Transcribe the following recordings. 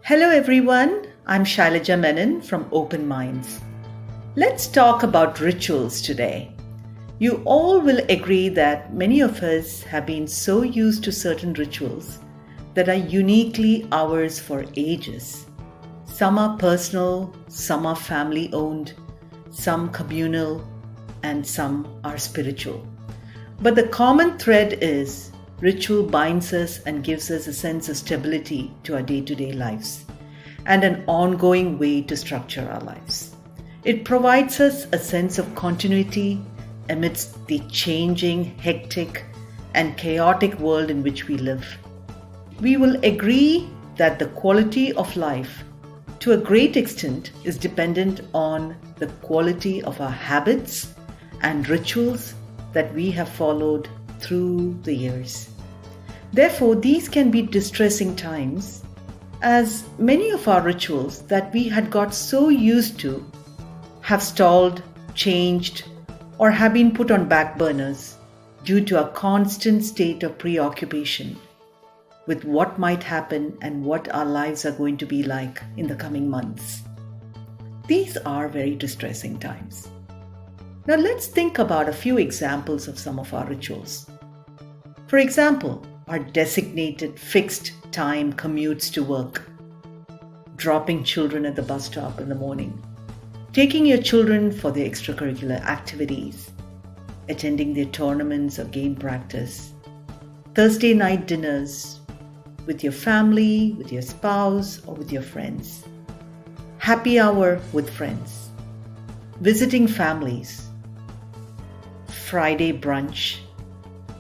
Hello everyone, I'm SAILAJA MENON from Open Minds. Let's talk about rituals today. You all will agree that many of us have been so used to certain rituals that are uniquely ours for ages. Some are personal, some are family owned, some communal, and some are spiritual. But the common thread is ritual binds us and gives us a sense of stability to our day-to-day lives and an ongoing way to structure our lives. It provides us a sense of continuity amidst the changing, hectic, and chaotic world in which we live. We will agree that the quality of life, to a great extent, is dependent on the quality of our habits and rituals that we have followed through the years. Therefore, these can be distressing times, as many of our rituals that we had got so used to have stalled, changed, or have been put on back burners due to a constant state of preoccupation with what might happen and what our lives are going to be like in the coming months. These are very distressing times. Now let's think about a few examples of some of our rituals. For example, our designated fixed time commutes to work, dropping children at the bus stop in the morning, taking your children for their extracurricular activities, attending their tournaments or game practice, Thursday night dinners with your family, with your spouse, or with your friends, happy hour with friends, visiting families, Friday brunch,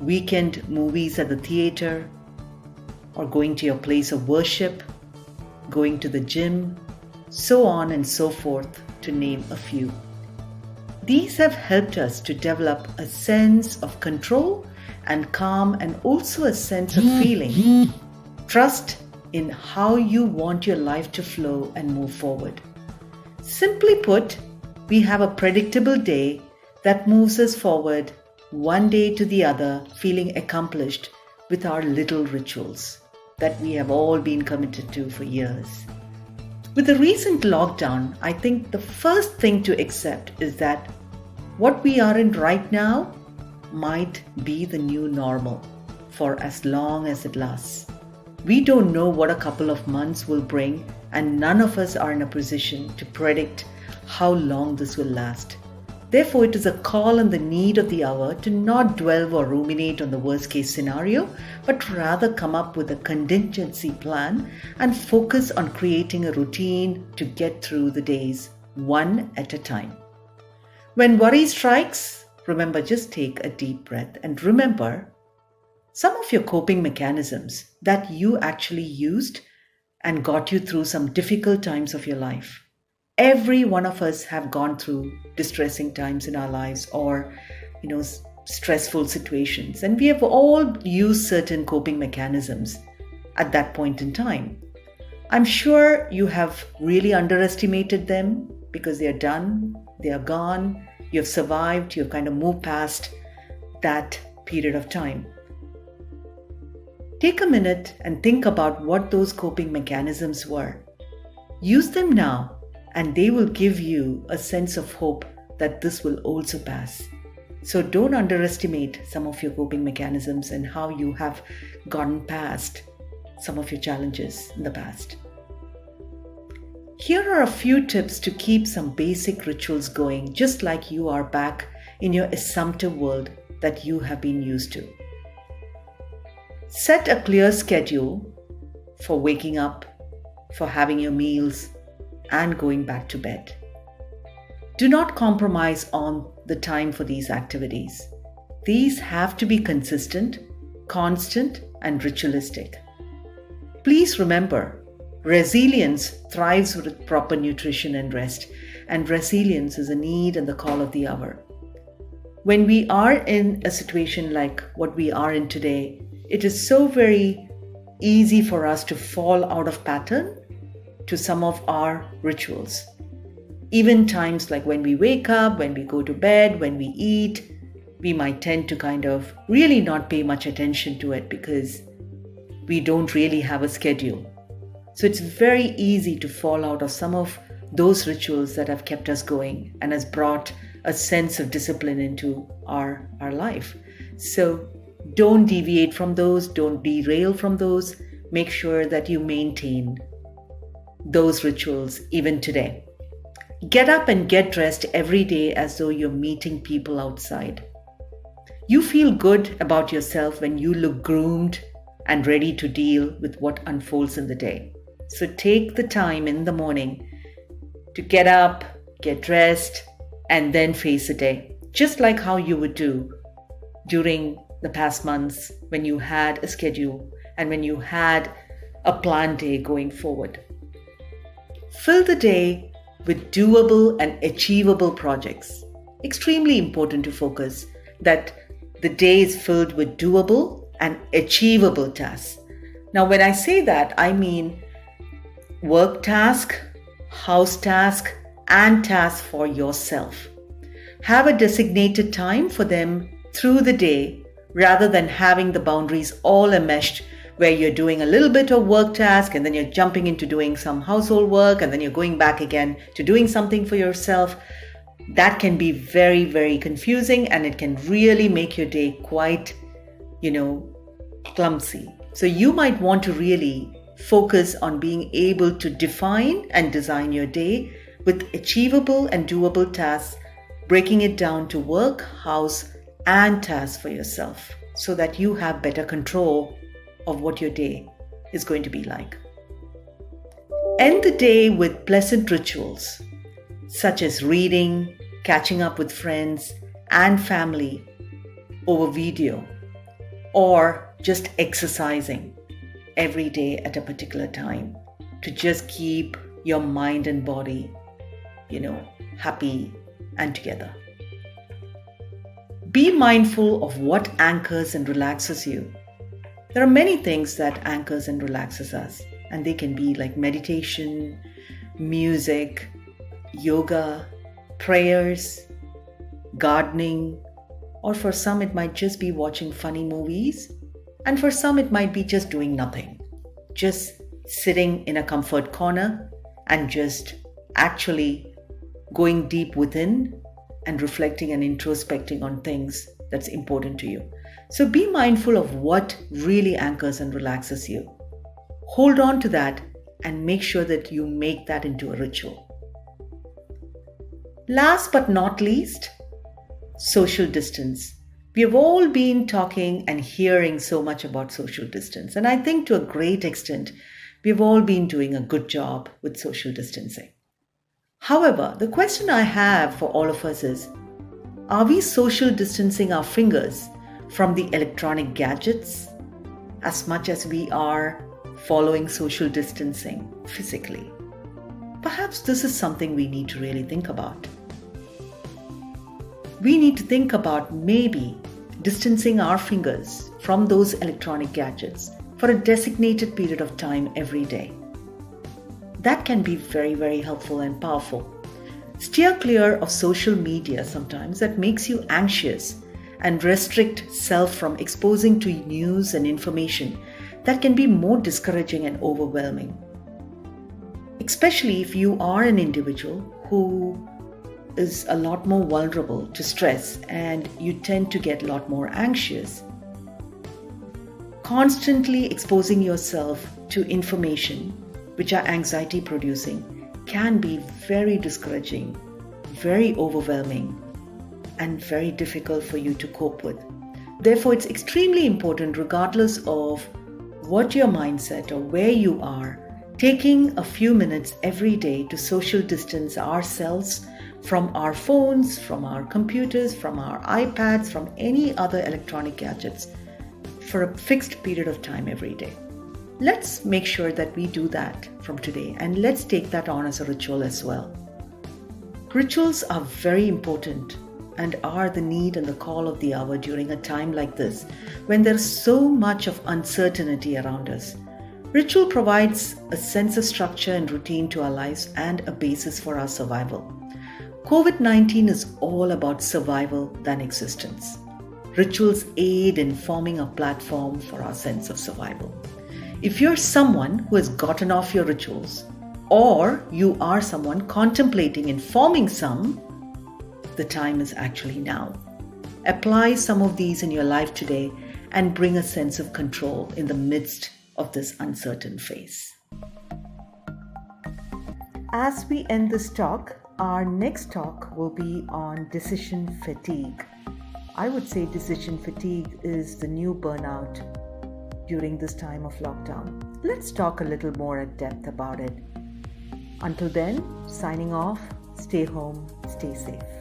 weekend movies at the theater, or going to your place of worship, going to the gym, so on and so forth, to name a few. These have helped us to develop a sense of control and calm, and also a sense of feeling, trust in how you want your life to flow and move forward. Simply put, we have a predictable day that moves us forward one day to the other, feeling accomplished with our little rituals that we have all been committed to for years. With the recent lockdown, I think the first thing to accept is that what we are in right now might be the new normal for as long as it lasts. We don't know what a couple of months will bring, and none of us are in a position to predict how long this will last. Therefore, it is a call on the need of the hour to not dwell or ruminate on the worst case scenario, but rather come up with a contingency plan and focus on creating a routine to get through the days one at a time. When worry strikes, remember, just take a deep breath and remember some of your coping mechanisms that you actually used and got you through some difficult times of your life. Every one of us have gone through distressing times in our lives, or stressful situations, and we have all used certain coping mechanisms at that point in time. I'm sure you have really underestimated them because they are done, they are gone, you have survived, you've kind of moved past that period of time. Take a minute and think about what those coping mechanisms were. Use them now, and they will give you a sense of hope that this will also pass. So don't underestimate some of your coping mechanisms and how you have gotten past some of your challenges in the past. Here are a few tips to keep some basic rituals going, just like you are back in your assumptive world that you have been used to. Set a clear schedule for waking up, for having your meals, and going back to bed. Do not compromise on the time for these activities. These have to be consistent, constant, and ritualistic. Please remember, resilience thrives with proper nutrition and rest, and resilience is a need and the call of the hour. When we are in a situation like what we are in today, it is so very easy for us to fall out of pattern to some of our rituals. Even times like when we wake up, when we go to bed, when we eat, we might tend to kind of really not pay much attention to it because we don't really have a schedule. So it's very easy to fall out of some of those rituals that have kept us going and has brought a sense of discipline into our life. So don't deviate from those, don't derail from those. Make sure that you maintain those rituals even today. Get up and get dressed every day as though you're meeting people outside. You feel good about yourself when you look groomed and ready to deal with what unfolds in the day. So take the time in the morning to get up, get dressed, and then face the day, just like how you would do during the past months when you had a schedule and when you had a planned day going forward. Fill the day with doable and achievable projects. Extremely important to focus that the day is filled with doable and achievable tasks. Now, when I say that, I mean work task, house task, and task for yourself. Have a designated time for them through the day rather than having the boundaries all enmeshed where you're doing a little bit of work task and then you're jumping into doing some household work and then you're going back again to doing something for yourself. That can be very, very confusing and it can really make your day quite, clumsy. So you might want to really focus on being able to define and design your day with achievable and doable tasks, breaking it down to work, house, and tasks for yourself so that you have better control of what your day is going to be like. End the day with pleasant rituals such as reading, catching up with friends and family over video, or just exercising every day at a particular time to just keep your mind and body, happy and together. Be mindful of what anchors and relaxes you. There are many things that anchors and relaxes us, and they can be like meditation, music, yoga, prayers, gardening, or for some it might just be watching funny movies, and for some it might be just doing nothing, just sitting in a comfort corner and just actually going deep within and reflecting and introspecting on things that's important to you. So be mindful of what really anchors and relaxes you. Hold on to that and make sure that you make that into a ritual. Last but not least, social distance. We have all been talking and hearing so much about social distance, and I think to a great extent, we've all been doing a good job with social distancing. However, the question I have for all of us is, are we social distancing our fingers from the electronic gadgets as much as we are following social distancing physically? Perhaps this is something we need to really think about. We need to think about maybe distancing our fingers from those electronic gadgets for a designated period of time every day. That can be very, very helpful and powerful. Steer clear of social media sometimes that makes you anxious and restrict self from exposing to news and information that can be more discouraging and overwhelming. Especially if you are an individual who is a lot more vulnerable to stress and you tend to get a lot more anxious. Constantly exposing yourself to information which are anxiety producing can be very discouraging, very overwhelming, and very difficult for you to cope with. Therefore, it's extremely important, regardless of what your mindset or where you are, taking a few minutes every day to social distance ourselves from our phones, from our computers, from our iPads, from any other electronic gadgets for a fixed period of time every day. Let's make sure that we do that from today, and let's take that on as a ritual as well. Rituals are very important and are the need and the call of the hour during a time like this when there's so much of uncertainty around us. Ritual provides a sense of structure and routine to our lives and a basis for our survival. COVID-19 is all about survival than existence. Rituals aid in forming a platform for our sense of survival. If you're someone who has gotten off your rituals, or you are someone contemplating informing some, the time is actually now. Apply some of these in your life today and bring a sense of control in the midst of this uncertain phase. As we end this talk, our next talk will be on decision fatigue. I would say decision fatigue is the new burnout during this time of lockdown. Let's talk a little more at depth about it. Until then, signing off, stay home, stay safe.